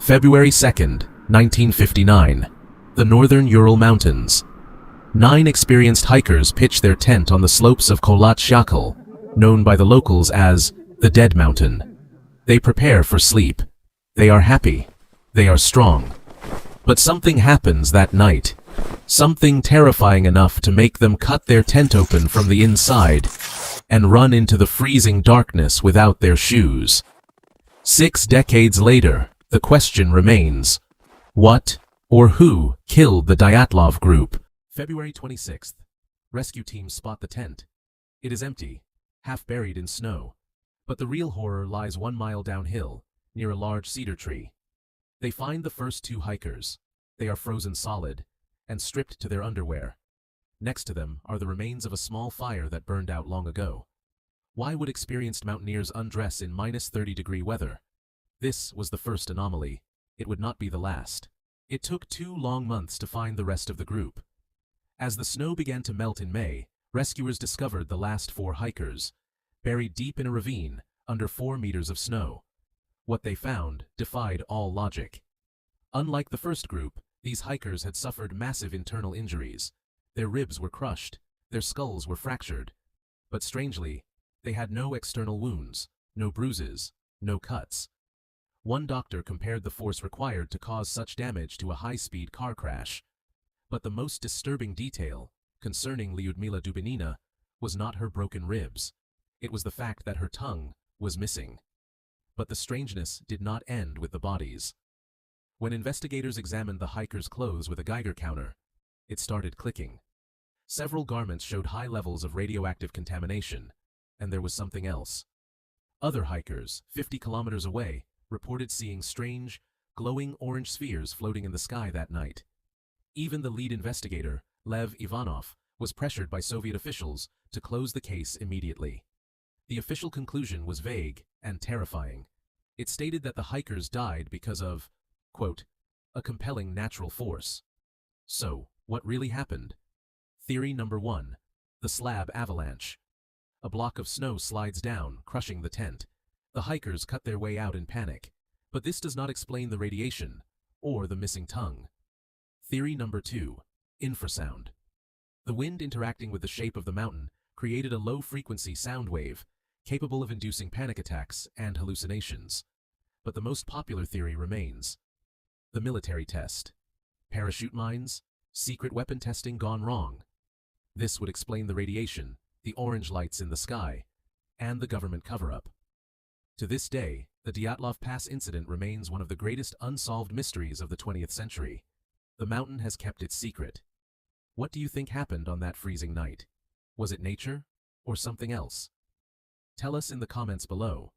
February 2nd, 1959. The northern Ural Mountains. 9 experienced hikers pitch their tent on the slopes of Kholat Syakhl, known by the locals as the Dead Mountain. They prepare for sleep. They are happy. They are strong. But something happens that night. Something terrifying enough to make them cut their tent open from the inside and run into the freezing darkness without their shoes. 6 decades later, the question remains, what or who killed the Dyatlov group? February 26th. Rescue teams spot the tent. It is empty, half buried in snow. But the real horror lies 1 mile downhill, near a large cedar tree. They find the first 2 hikers. They are frozen solid and stripped to their underwear. Next to them are the remains of a small fire that burned out long ago. Why would experienced mountaineers undress in -30-degree weather? This was the first anomaly. It would not be the last. It took 2 long months to find the rest of the group. As the snow began to melt in May, rescuers discovered the last 4 hikers, buried deep in a ravine under 4 meters of snow. What they found defied all logic. Unlike the first group, these hikers had suffered massive internal injuries. Their ribs were crushed, their skulls were fractured. But strangely, they had no external wounds, no bruises, no cuts. One doctor compared the force required to cause such damage to a high-speed car crash. But the most disturbing detail, concerning Lyudmila Dubinina, was not her broken ribs. It was the fact that her tongue was missing. But the strangeness did not end with the bodies. When investigators examined the hikers' clothes with a Geiger counter, it started clicking. Several garments showed high levels of radioactive contamination, and there was something else. Other hikers, 50 kilometers away, reported seeing strange, glowing orange spheres floating in the sky that night. Even the lead investigator, Lev Ivanov, was pressured by Soviet officials to close the case immediately. The official conclusion was vague and terrifying. It stated that the hikers died because of, quote, a compelling natural force. So, what really happened? Theory number 1. The slab avalanche. A block of snow slides down, crushing the tent. The hikers cut their way out in panic. But this does not explain the radiation, or the missing tongue. Theory number 2. Infrasound. The wind interacting with the shape of the mountain created a low-frequency sound wave, capable of inducing panic attacks and hallucinations. But the most popular theory remains. The military test. Parachute mines, secret weapon testing gone wrong. This would explain the radiation, the orange lights in the sky, and the government cover-up. To this day, the Dyatlov Pass Incident remains one of the greatest unsolved mysteries of the 20th century. The mountain has kept its secret. What do you think happened on that freezing night? Was it nature, or something else? Tell us in the comments below.